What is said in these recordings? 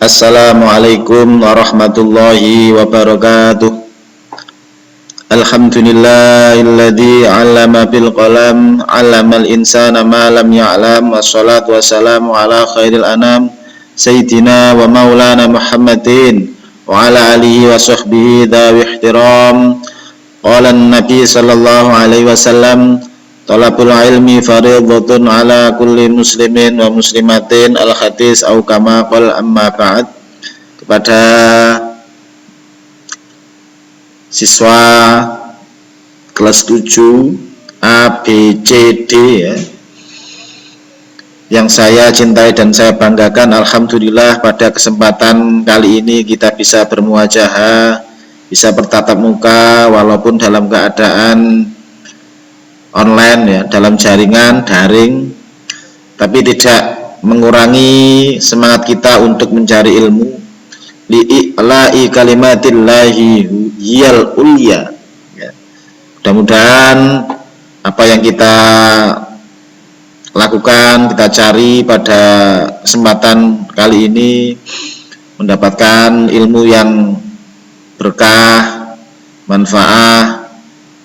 Assalamualaikum warahmatullahi wabarakatuh. Alhamdulillahilladzi 'allama bil qalam 'allamal insana ma lam ya'lam. Wassalatu wassalamu ala khairil anam sayyidina wa maulana Muhammadin wa ala alihi wa sahbihi dawi ihtiram. Qala an-nabi sallallahu alaihi wasallam, talabul ilmi fardhatun ala kulli muslimin wa muslimatin. Al-hadis au kama qala amma ba'd. Kepada siswa kelas 7 A, B, C, D ya, yang saya cintai dan saya banggakan, alhamdulillah pada kesempatan kali ini kita bisa bermuajahah, bisa bertatap muka walaupun dalam keadaan online ya, dalam jaringan daring, tapi tidak mengurangi semangat kita untuk mencari ilmu. Li'i'la'i kalimatillahi hiyal ulya ya. Mudah-mudahan apa yang kita lakukan, kita cari pada kesempatan kali ini mendapatkan ilmu yang berkah, manfaat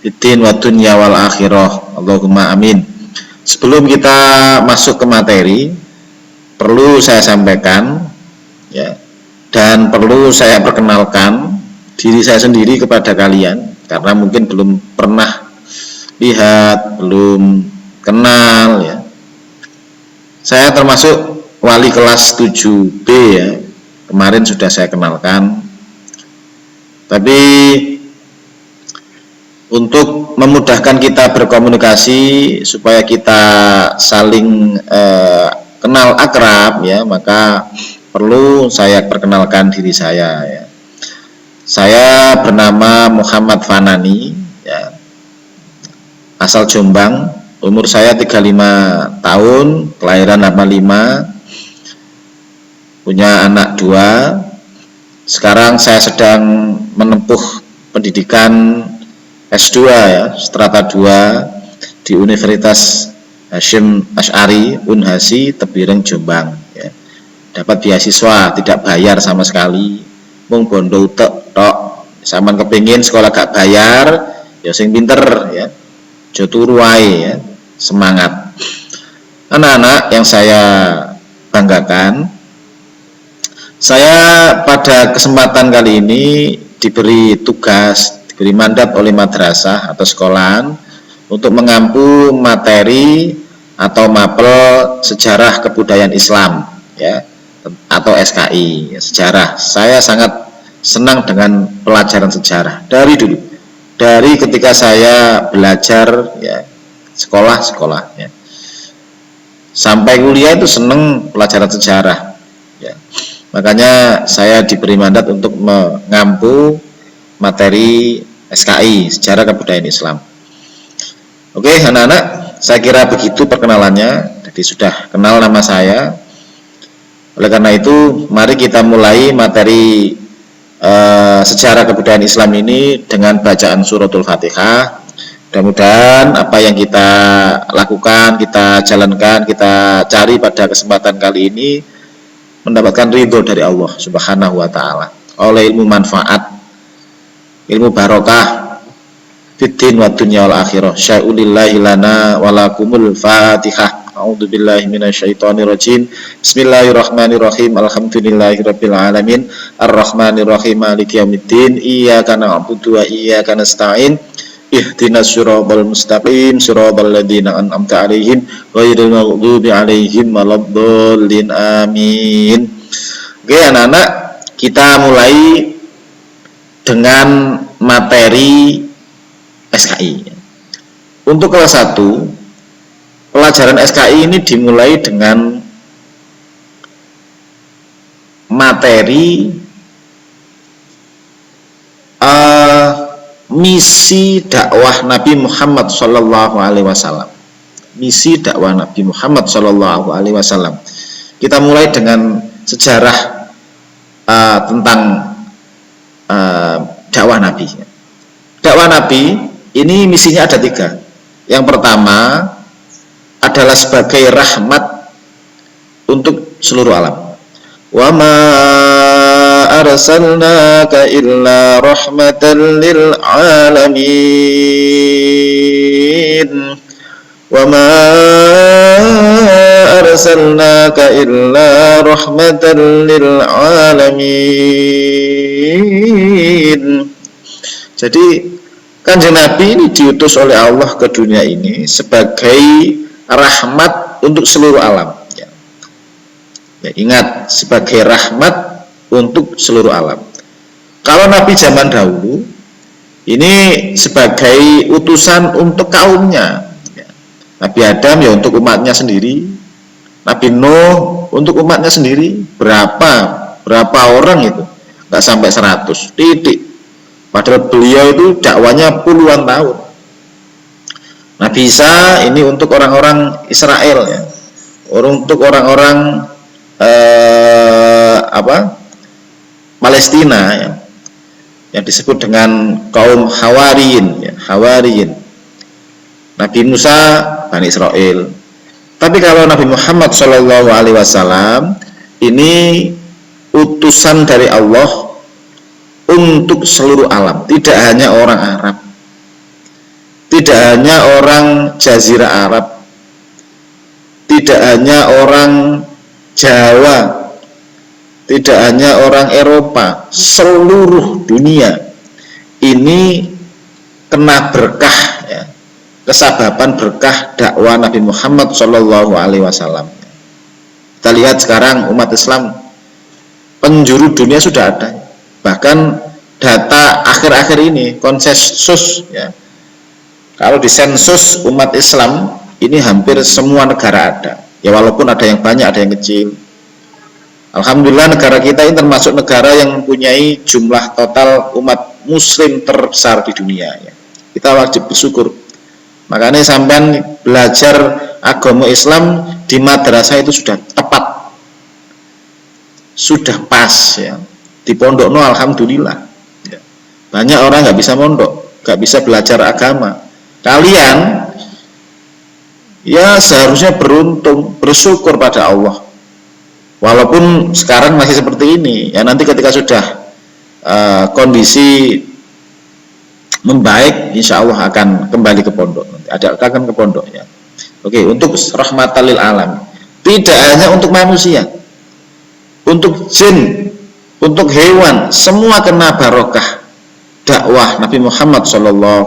fiddin wa dunya wal akhirah. Allahumma amin. Sebelum kita masuk ke materi, perlu saya sampaikan ya, dan perlu saya perkenalkan diri saya sendiri kepada kalian, karena mungkin belum pernah lihat, belum kenal ya. Saya termasuk wali kelas 7B ya, kemarin sudah saya kenalkan. Tapi untuk memudahkan kita berkomunikasi supaya kita saling kenal akrab ya, maka perlu saya perkenalkan diri saya ya. Saya bernama Muhammad Fanani ya, asal Jombang, umur saya 35 tahun, kelahiran 85, punya anak 2. Sekarang saya sedang menempuh pendidikan S2 ya, strata 2 di Universitas Hasyim Asy'ari Unhasi Tebireng Jombang ya. Dapat beasiswa tidak bayar sama sekali, mung bondo tok. Saman kepengin sekolah gak bayar ya sing pinter ya, aja turu wae ya, semangat. Anak-anak yang saya banggakan, saya pada kesempatan kali ini diberi tugas, diberi mandat oleh madrasah atau sekolahan untuk mengampu materi atau mapel sejarah kebudayaan Islam ya, atau SKI sejarah. Saya sangat senang dengan pelajaran sejarah dari dulu, dari ketika saya belajar ya, sekolah ya, sampai kuliah itu senang pelajaran sejarah ya. Makanya saya diberi mandat untuk mengampu materi SKI sejarah kebudayaan Islam. Oke anak-anak, saya kira begitu perkenalannya, jadi sudah kenal nama saya. Oleh karena itu, mari kita mulai materi sejarah kebudayaan Islam ini dengan bacaan suratul Fatihah. Mudah-mudahan apa yang kita lakukan, kita jalankan, kita cari pada kesempatan kali ini mendapatkan ridho dari Allah Subhanahu wa ta'ala, oleh ilmu manfaat, ilmu barokah fiddin wa dunya wal akhirah. Sya'ulillahi lana walakumul Fatihah. A'udzubillahi minasyaitonirrajim. Bismillahirrahmanirrahim. Alhamdulillahirabbil alamin. Arrahmanirrahim. Maliki yaumiddin. Iyyaka na'budu wa iyyaka nasta'in. Ihdinas siratal mustaqim. Siratal ladzina an'amta 'alaihim ghairil maghdubi 'alaihim waladdallin. Amin. Oke anak-anak, kita mulai dengan materi SKI. Untuk kelas 1, pelajaran SKI ini dimulai dengan materi misi dakwah Nabi Muhammad Sallallahu Alaihi Wasallam. Misi dakwah Nabi Muhammad Sallallahu Alaihi Wasallam. Kita mulai dengan sejarah tentang dakwah Nabi. Dakwah Nabi ini misinya ada 3. Yang pertama adalah sebagai rahmat untuk seluruh alam. Wa ma arsalnaka illa rahmatan lil alamin wa ma arsalnaka illa rahmatan lil alamin. Jadi Kanjeng Nabi ini diutus oleh Allah ke dunia ini sebagai rahmat untuk seluruh alam. Ya, ingat, sebagai rahmat untuk seluruh alam. Kalau Nabi zaman dahulu ini sebagai utusan untuk kaumnya. Ya. Nabi Adam ya untuk umatnya sendiri, Nabi Nuh untuk umatnya sendiri. Berapa orang itu? Nggak sampai 100 titik. Padahal beliau itu dakwanya puluhan tahun. Nabi Isa ini untuk orang-orang Israel ya, untuk orang-orang Palestina ya, yang disebut dengan kaum Hawariyin ya, Hawariyin. Nabi Musa Bani Israel. Tapi kalau Nabi Muhammad SAW ini utusan dari Allah untuk seluruh alam, tidak hanya orang Arab, tidak hanya orang Jazirah Arab, tidak hanya orang Jawa, tidak hanya orang Eropa, seluruh dunia ini kena berkah ya, kesababan berkah dakwah Nabi Muhammad SAW. Kita lihat sekarang umat Islam penjuru dunia sudah ada. Bahkan data akhir-akhir ini konsensus ya, kalau di sensus umat Islam ini hampir semua negara ada ya, walaupun ada yang banyak ada yang kecil. Alhamdulillah negara kita ini termasuk negara yang mempunyai jumlah total umat muslim terbesar di dunia ya. Kita wajib bersyukur. Makanya sampai belajar agama Islam di madrasah itu sudah tepat, sudah pas ya. Di pondok no alhamdulillah ya. Banyak orang nggak bisa mondok, nggak bisa belajar agama. Kalian ya seharusnya beruntung, bersyukur pada Allah. Walaupun sekarang masih seperti ini ya, nanti ketika sudah kondisi membaik, insya Allah akan kembali ke pondok, nanti akan ke pondok ya. Oke, untuk rahmatan lil alam, tidak hanya untuk manusia, untuk jin, untuk hewan, semua kena barokah dakwah Nabi Muhammad SAW.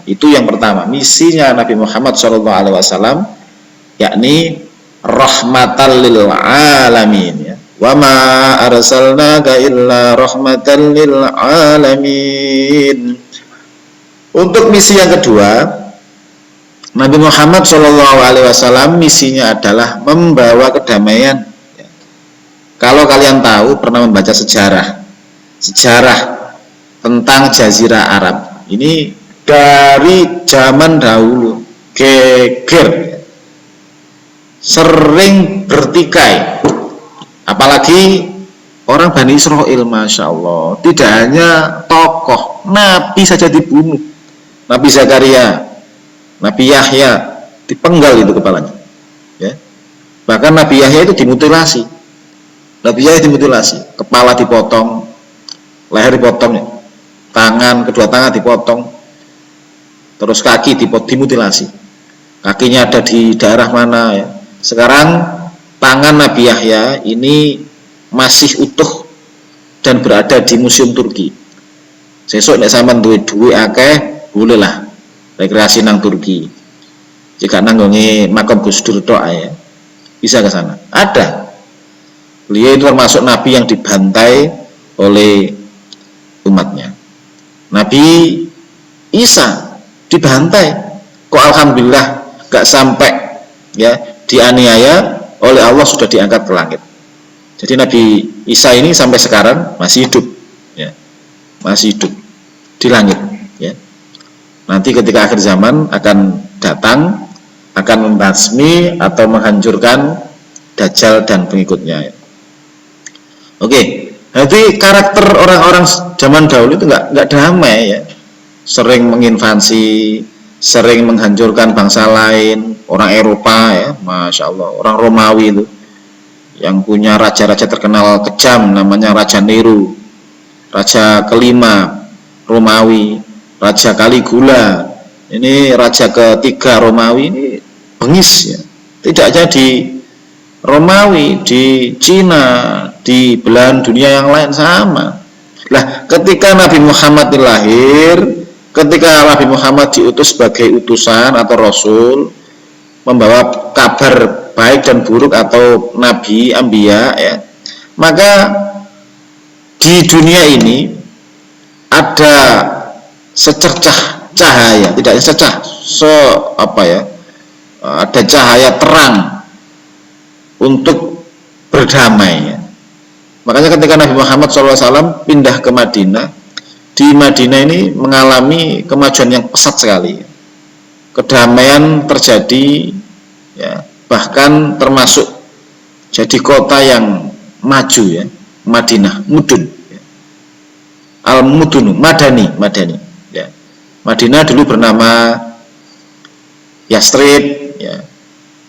Itu yang pertama, misinya Nabi Muhammad SAW, yakni rahmatan lil alamin ya. Wa ma arsalnaka illa rahmatan lil alamin. Untuk misi yang kedua, Nabi Muhammad SAW misinya adalah membawa kedamaian. Kalau kalian tahu, pernah membaca sejarah tentang Jazirah Arab, ini dari zaman dahulu geger, sering bertikai, apalagi orang Bani Israel, Masya Allah, tidak hanya tokoh, Nabi saja dibunuh, Nabi Zakaria, Nabi Yahya dipenggal itu kepalanya ya. Bahkan Nabi Yahya itu dimutilasi, Nabi Yahya dimutilasi, kepala dipotong, leher dipotong, tangan, kedua tangan dipotong, terus kaki dimutilasi. Kakinya ada di daerah mana ya. Sekarang tangan Nabi Yahya ini masih utuh dan berada di museum Turki. Sesuk nek sampean duwe akeh, bolehlah rekreasi nang Turki. Jika nanggongi makam Gus Dur tok ya, bisa ke sana. Ada. Beliau itu termasuk Nabi yang dibantai oleh umatnya. Nabi Isa dibantai, kok alhamdulillah gak sampai ya dianiaya oleh Allah, sudah diangkat ke langit. Jadi Nabi Isa ini sampai sekarang masih hidup ya, masih hidup di langit ya. Nanti ketika akhir zaman akan datang, akan membasmi atau menghancurkan Dajjal dan pengikutnya ya. Oke, jadi karakter orang-orang zaman dahulu itu nggak damai ya, sering menginvasi, sering menghancurkan bangsa lain, orang Eropa ya, Masya Allah, orang Romawi itu yang punya raja-raja terkenal kejam, namanya Raja Nero, raja kelima Romawi, Raja Caligula, ini raja ketiga Romawi, ini bengis ya. Tidak aja di Romawi, di Cina, di belahan dunia yang lain sama. Lah, ketika Nabi Muhammad lahir, ketika Nabi Muhammad diutus sebagai utusan atau rasul, membawa kabar baik dan buruk atau nabi, anbiya ya, maka di dunia ini ada secercah cahaya, tidak sececah, ada cahaya terang untuk berdamai ya. Makanya ketika Nabi Muhammad SAW pindah ke Madinah, di Madinah ini mengalami kemajuan yang pesat sekali, kedamaian terjadi ya, bahkan termasuk jadi kota yang maju ya, Madinah, mudun ya. Al-Mudun, Madani ya. Madinah dulu bernama Yastrib ya,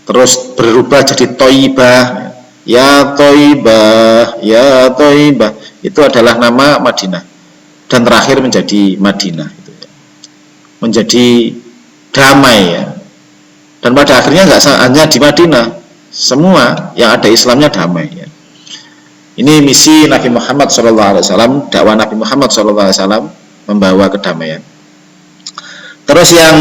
terus berubah jadi Thayyibah ya, Thayyibah ya, Thayyibah, itu adalah nama Madinah, dan terakhir menjadi Madinah itu ya. Menjadi damai ya. Dan pada akhirnya nggak hanya di Madinah, semua yang ada Islamnya damai ya. Ini misi Nabi Muhammad SAW, dakwah Nabi Muhammad SAW membawa kedamaian. Terus yang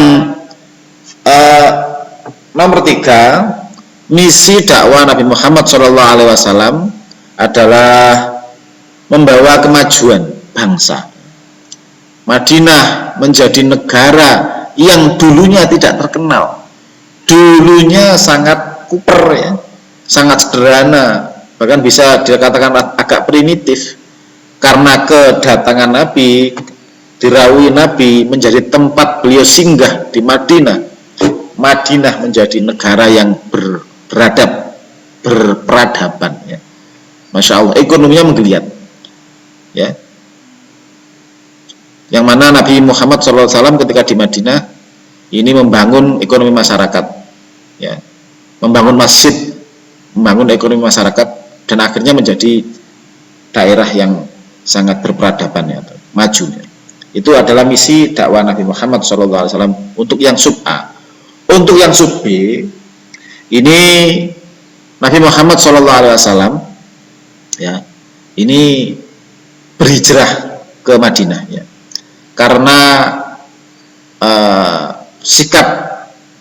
nomor 3, misi dakwah Nabi Muhammad SAW adalah membawa kemajuan bangsa. Madinah menjadi negara yang dulunya tidak terkenal. Dulunya sangat kuper ya, sangat sederhana, bahkan bisa dikatakan agak primitif. Karena kedatangan Nabi, dirawi Nabi menjadi tempat beliau singgah di Madinah. Madinah menjadi negara yang beradab, berperadaban ya. Masya Allah, ekonominya menggeliat ya. Yang mana Nabi Muhammad SAW ketika di Madinah ini membangun ekonomi masyarakat ya, membangun masjid, membangun ekonomi masyarakat, dan akhirnya menjadi daerah yang sangat berperadaban ya, maju ya. Itu adalah misi dakwah Nabi Muhammad SAW untuk yang sub A. Untuk yang sub B, ini Nabi Muhammad SAW ya, ini berhijrah ke Madinah ya, karena sikap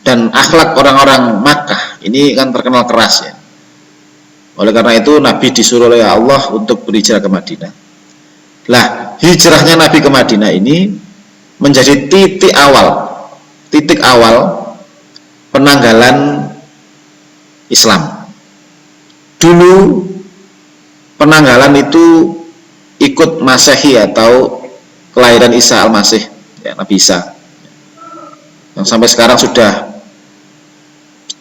dan akhlak orang-orang Makkah ini kan terkenal keras ya. Oleh karena itu Nabi disuruh oleh Allah untuk berhijrah ke Madinah. Lah, hijrahnya Nabi ke Madinah ini menjadi titik awal penanggalan Islam. Dulu penanggalan itu ikut Masehi atau kelahiran Isa al-Masih ya, Nabi Isa, yang sampai sekarang sudah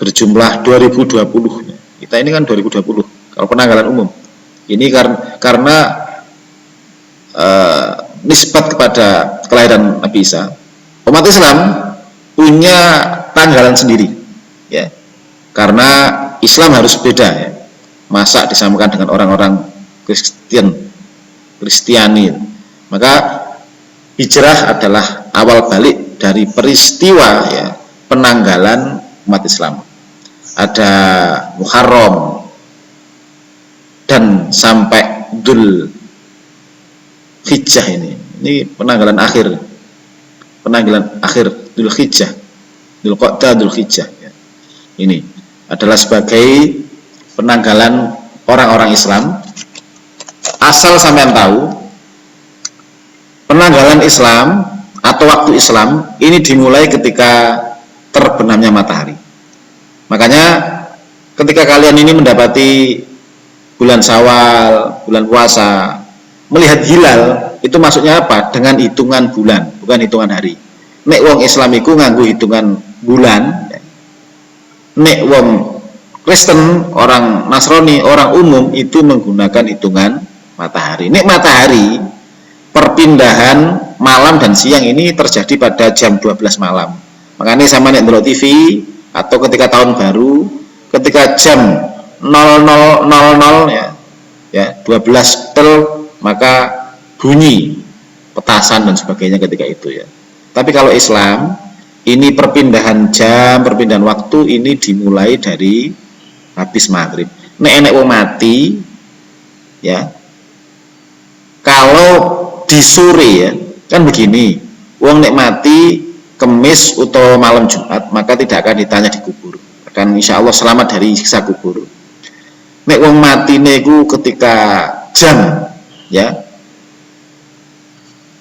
berjumlah 2020. Kita ini kan 2020 kalau penanggalan umum. Ini karena nisbat kepada kelahiran Nabi Isa, umat Islam punya tanggalan sendiri ya, karena Islam harus beda ya. Masa disamakan dengan orang-orang Kristiani. Maka hijrah adalah awal balik dari peristiwa ya, penanggalan umat Islam. Ada Muharram dan sampai Dzul Hijjah ini penanggalan akhir Dzul Hijjah, Dzul Qa'dah, Dzul Hijjah ya. Ini adalah sebagai penanggalan orang-orang Islam. Asal sampean tahu, penanggalan Islam atau waktu Islam ini dimulai ketika terbenamnya matahari. Makanya ketika kalian ini mendapati bulan Syawal, bulan puasa, melihat hilal, itu maksudnya apa? Dengan hitungan bulan, bukan hitungan hari. Nek wong Islam iku nganggo hitungan bulan, nek wong Kristen, orang Nasrani, orang umum itu menggunakan hitungan matahari. Nek matahari, perpindahan malam dan siang ini terjadi pada jam 12 malam. Makanya sama nek ndelok TV atau ketika tahun baru, ketika jam 0000 ya 12 tel, maka bunyi petasan dan sebagainya ketika itu ya. Tapi kalau Islam ini perpindahan jam, perpindahan waktu ini dimulai dari habis maghrib. Nek enek wong mati ya, kalau di sore ya kan begini, wong nek mati Kemis atau malam Jumat maka tidak akan ditanya di kubur, akan insya Allah selamat dari siksa kubur. Nek wong mati niku ketika jam ya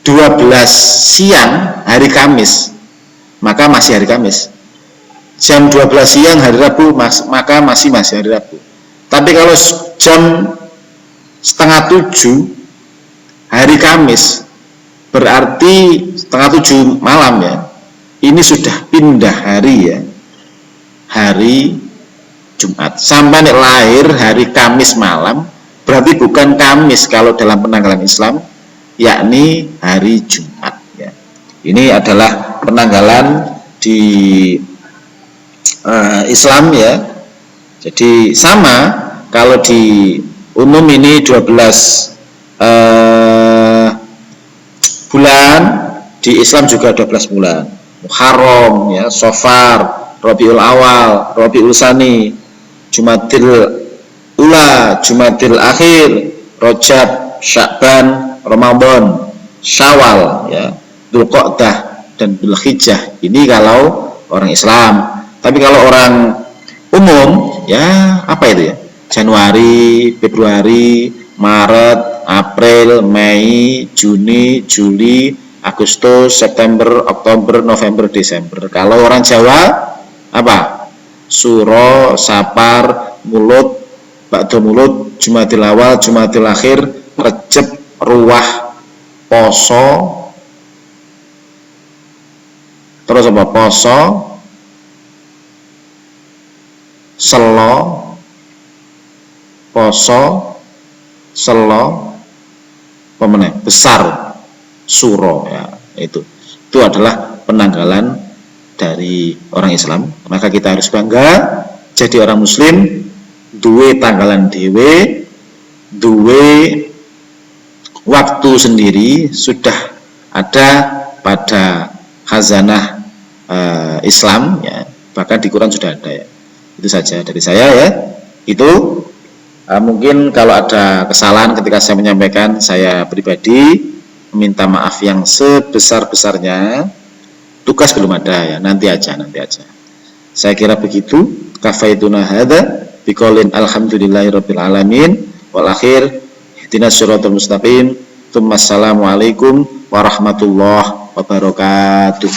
12 siang hari Kamis maka masih hari Kamis. Jam 12 siang hari Rabu maka masih hari Rabu. Tapi kalau jam 6:30 hari Kamis berarti 6:30 malam ya, ini sudah pindah hari ya, hari Jumat. Sampai nek lahir hari Kamis malam berarti bukan Kamis kalau dalam penanggalan Islam, yakni hari Jumat ya. Ini adalah penanggalan di Islam ya. Jadi sama kalau di umum ini 12 bulan, di Islam juga 12 bulan. Muharram ya, Safar, Rabiul Awal, Rabiul Tsani, Jumadil Ula, Jumadil Akhir, Rajab, Sya'ban, Ramadan, Syawal ya, Dzulqa'dah dan Dzulhijjah. Ini kalau orang Islam. Tapi kalau orang umum ya apa itu ya? Januari, Februari, Maret, April, Mei, Juni, Juli, Agustus, September, Oktober, November, Desember. Kalau orang Jawa apa? Suro, Sapar, Mulut, Ba'da Mulut, Jumadil Awal, Jumadil Akhir, Rejab, Ruwah, Poso, terus apa? Poso, Selo, Poso, Selo, pemenang besar, Suro ya, itu adalah penanggalan dari orang Islam. Maka kita harus bangga jadi orang Muslim, duwe tanggalan dewe, duwe waktu sendiri, sudah ada pada khazanah Islam ya, bahkan di Quran sudah ada ya. Itu saja dari saya ya. Itu mungkin kalau ada kesalahan ketika saya menyampaikan, saya pribadi minta maaf yang sebesar-besarnya. Tugas belum ada ya, nanti aja. Saya kira begitu. Kafaituna hadza biqaulin alhamdulillahirabbil alamin wal akhir ihdinas siratal mustaqim. Assalamualaikum warahmatullahi wabarakatuh.